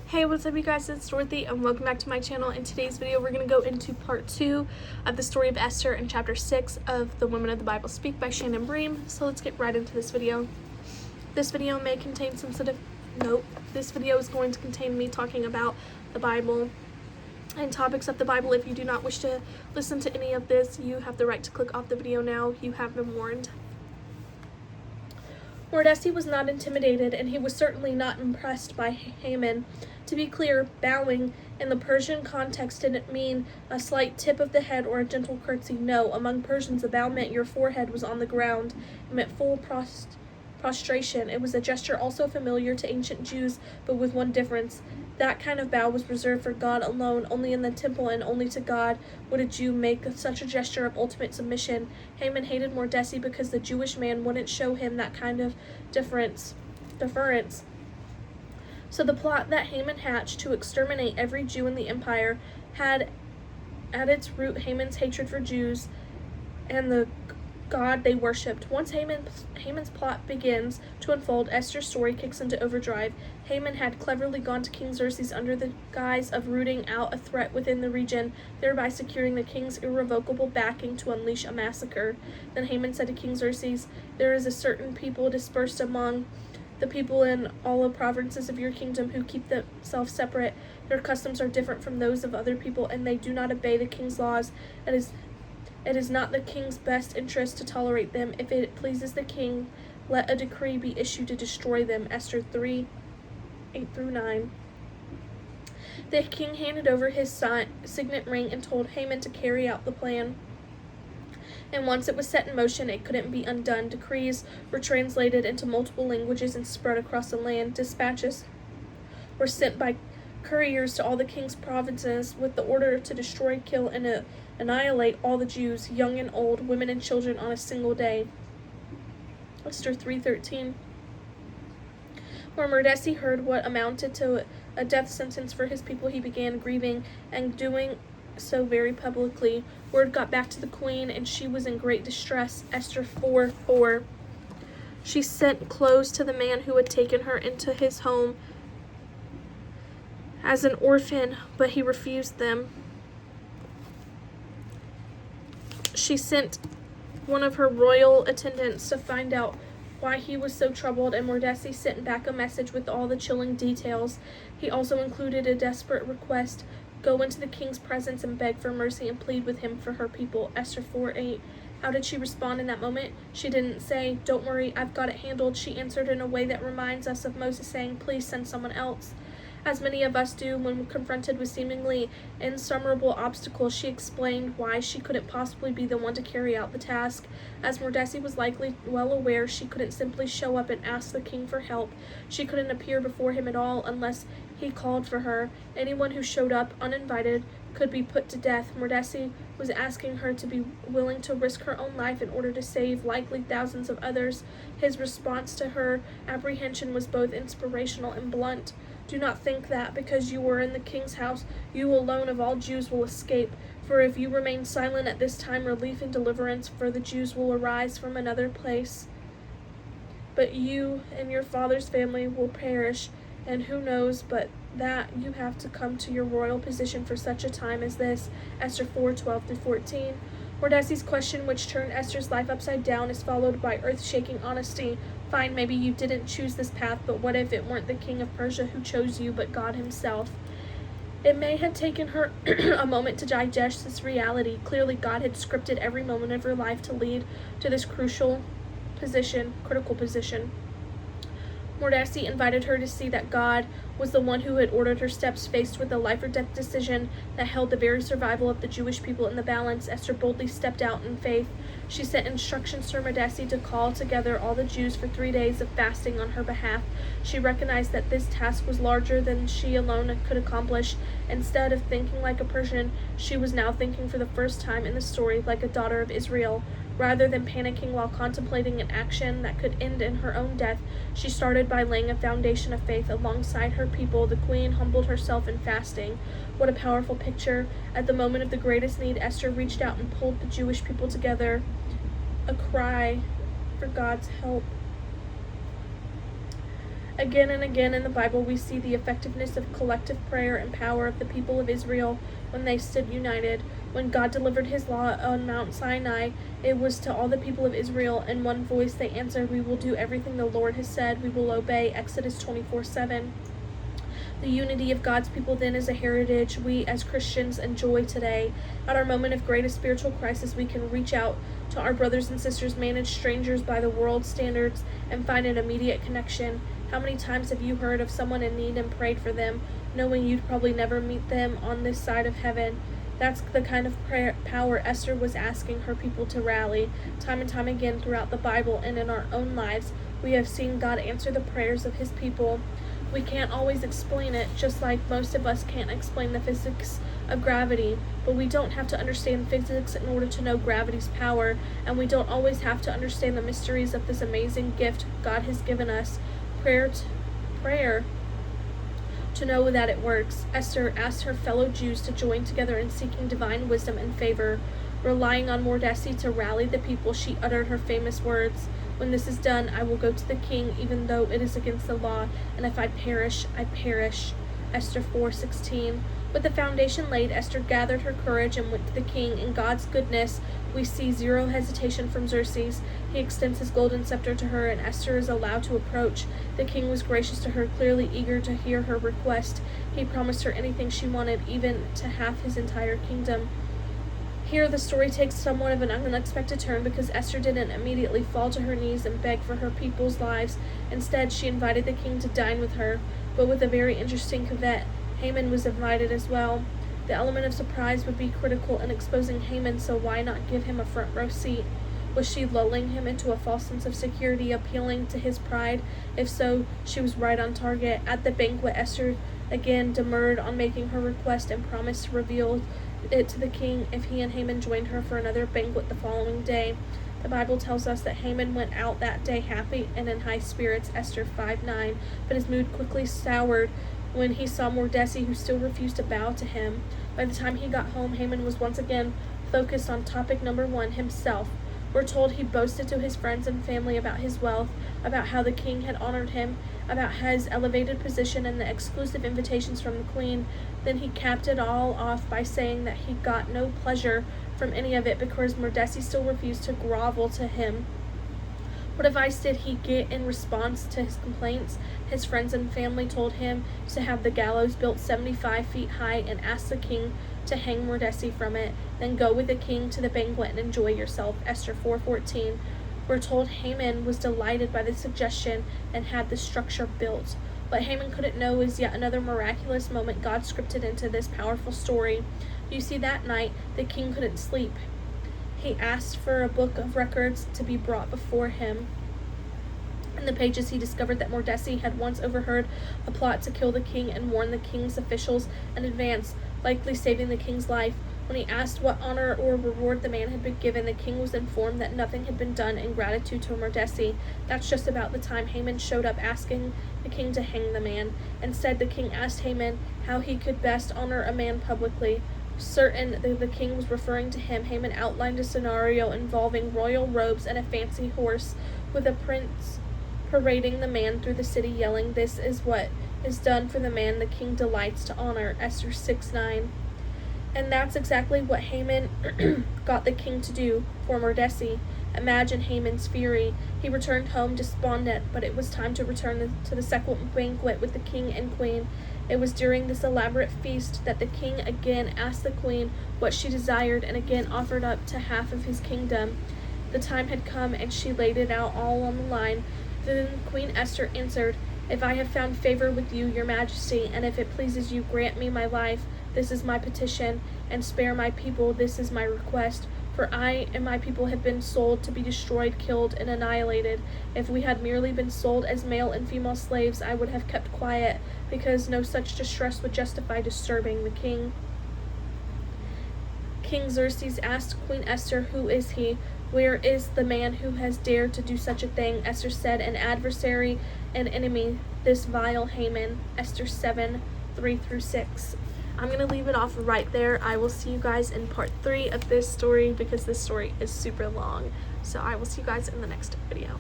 Hey, what's up you guys, it's Dorothy and welcome back to my channel. In today's video we're going to go into part 2 of the story of Esther in chapter 6 of The Women of the Bible Speak by Shannon Bream. So let's get right into this video. This video may contain sensitive this video is going to contain me talking about the Bible and topics of the Bible. If you do not wish to listen to any of this, you have the right to click off the video now. You have been warned. Mordecai was not intimidated, and he was certainly not impressed by Haman. To be clear, bowing in the Persian context didn't mean a slight tip of the head or a gentle curtsy. No, among Persians, a bow meant your forehead was on the ground. It meant full prostration. It was a gesture also familiar to ancient Jews, but with one difference. That kind of bow was reserved for God alone. Only in the temple and only to God would a Jew make such a gesture of ultimate submission. Haman hated Mordecai because the Jewish man wouldn't show him that kind of deference. So the plot that Haman hatched to exterminate every Jew in the empire had at its root Haman's hatred for Jews and the God they worshipped. Once Haman's plot begins to unfold, Esther's story kicks into overdrive. Haman had cleverly gone to King Xerxes under the guise of rooting out a threat within the region, thereby securing the king's irrevocable backing to unleash a massacre. Then Haman said to King Xerxes, "There is a certain people dispersed among the people in all the provinces of your kingdom who keep themselves separate. Their customs are different from those of other people, and they do not obey the king's laws. It is not the king's best interest to tolerate them. If it pleases the king, let a decree be issued to destroy them." Esther 3:8-9. The king handed over his signet ring and told Haman to carry out the plan. And once it was set in motion, it couldn't be undone. Decrees were translated into multiple languages and spread across the land. Dispatches were sent by couriers to all the king's provinces with the order to destroy, kill, and annihilate all the Jews, young and old, women and children, on a single day. Esther 3:13. When Mordecai heard what amounted to a death sentence for his people, he began grieving and doing so very publicly. Word got back to the queen, and she was in great distress. Esther 4:4. She sent clothes to the man who had taken her into his home as an orphan, but he refused them. She sent one of her royal attendants to find out why he was so troubled, and Mordecai sent back a message with all the chilling details. He also included a desperate request: go into the king's presence and beg for mercy and plead with him for her people. Esther 4:8. How did she respond in that moment? She didn't say, "Don't worry, I've got it handled." She answered in a way that reminds us of Moses saying, "Please send someone else." As many of us do when confronted with seemingly insurmountable obstacles, she explained why she couldn't possibly be the one to carry out the task. As Mordecai was likely well aware, she couldn't simply show up and ask the king for help. She couldn't appear before him at all unless he called for her. Anyone who showed up uninvited could be put to death. Mordecai was asking her to be willing to risk her own life in order to save likely thousands of others. His response to her apprehension was both inspirational and blunt. Do not think that because you are in the king's house, you alone of all Jews will escape. For if you remain silent at this time, relief and deliverance for the Jews will arise from another place. But you and your father's family will perish, and who knows but that you have to come to your royal position for such a time as this. Esther 4:12-14. Mordecai's question, which turned Esther's life upside down, is followed by earth-shaking honesty. Fine, maybe you didn't choose this path, but what if it weren't the king of Persia who chose you, but God himself? It may have taken her a moment to digest this reality. Clearly, God had scripted every moment of her life to lead to this critical position. Mordecai invited her to see that God was the one who had ordered her steps. Faced with a life or death decision that held the very survival of the Jewish people in the balance, Esther boldly stepped out in faith. She sent instructions to Mordecai to call together all the Jews for 3 days of fasting on her behalf. She recognized that this task was larger than she alone could accomplish. Instead of thinking like a Persian, she was now thinking for the first time in the story like a daughter of Israel. Rather than panicking while contemplating an action that could end in her own death, she started by laying a foundation of faith alongside her people. The queen humbled herself in fasting. What a powerful picture. At the moment of the greatest need, Esther reached out and pulled the Jewish people together. A cry for God's help. Again and again in the Bible, we see the effectiveness of collective prayer and power of the people of Israel when they stood united. When God delivered his law on Mount Sinai, it was to all the people of Israel in one voice they answered, "We will do everything the Lord has said. We will obey." Exodus 24:7. The unity of God's people then is a heritage we as Christians enjoy today. At our moment of greatest spiritual crisis, we can reach out to our brothers and sisters, manage strangers by the world's standards, and find an immediate connection. How many times have you heard of someone in need and prayed for them, knowing you'd probably never meet them on this side of heaven? That's the kind of power Esther was asking her people to rally. Time and time again throughout the Bible and in our own lives, we have seen God answer the prayers of his people. We can't always explain it, just like most of us can't explain the physics of gravity, but we don't have to understand physics in order to know gravity's power, and we don't always have to understand the mysteries of this amazing gift God has given us, prayer to know that it works. Esther asked her fellow Jews to join together in seeking divine wisdom and favor. Relying on Mordecai to rally the people, she uttered her famous words, "When this is done, I will go to the king, even though it is against the law, and if I perish, I perish." Esther 4:16. With the foundation laid, Esther gathered her courage and went to the king. In God's goodness, we see zero hesitation from Xerxes. He extends his golden scepter to her, and Esther is allowed to approach. The king was gracious to her, clearly eager to hear her request. He promised her anything she wanted, even to half his entire kingdom. Here, the story takes somewhat of an unexpected turn because Esther didn't immediately fall to her knees and beg for her people's lives. Instead, she invited the king to dine with her, but with a very interesting caveat. Haman was invited as well. The element of surprise would be critical in exposing Haman, so why not give him a front row seat? Was she lulling him into a false sense of security, appealing to his pride? If so, she was right on target. At the banquet, Esther again demurred on making her request and promised to reveal it to the king if he and Haman joined her for another banquet the following day. The Bible tells us that Haman went out that day happy and in high spirits, Esther 5:9, but his mood quickly soured when he saw Mordecai, who still refused to bow to him. By the time he got home, Haman was once again focused on topic number one, himself. We're told he boasted to his friends and family about his wealth, about how the king had honored him, about his elevated position and the exclusive invitations from the queen. Then he capped it all off by saying that he got no pleasure from any of it because Mordecai still refused to grovel to him. What advice did he get in response to his complaints? His friends and family told him to have the gallows built 75 feet high and ask the king to hang Mordecai from it. Then go with the king to the banquet and enjoy yourself. Esther 4:14. We're told Haman was delighted by the suggestion and had the structure built. What Haman couldn't know is yet another miraculous moment God scripted into this powerful story. You see, that night, the king couldn't sleep. He asked for a book of records to be brought before him. In the pages, he discovered that Mordecai had once overheard a plot to kill the king and warned the king's officials in advance, likely saving the king's life. When he asked what honor or reward the man had been given, the king was informed that nothing had been done in gratitude to Mordecai. That's just about the time Haman showed up asking the king to hang the man. Instead, the king asked Haman how he could best honor a man publicly. Certain that the king was referring to him, Haman outlined a scenario involving royal robes and a fancy horse, with a prince parading the man through the city, yelling, "This is what is done for the man the king delights to honor." Esther 6:9. And that's exactly what Haman got the king to do for Mordecai. Imagine Haman's fury. He returned home despondent, but it was time to return to the second banquet with the king and queen. It was during this elaborate feast that the king again asked the queen what she desired and again offered up to half of his kingdom. The time had come, and she laid it out all on the line. Then Queen Esther answered, "If I have found favor with you, your majesty, and if it pleases you, grant me my life. This is my petition, and spare my people. This is my request. For I and my people have been sold to be destroyed, killed, and annihilated. If we had merely been sold as male and female slaves, I would have kept quiet, because no such distress would justify disturbing the king." King Xerxes asked Queen Esther, "Who is he? Where is the man who has dared to do such a thing?" Esther said, "An adversary, an enemy, this vile Haman." Esther 7:3-6. I'm going to leave it off right there. I will see you guys in part 3 of this story because this story is super long. So I will see you guys in the next video.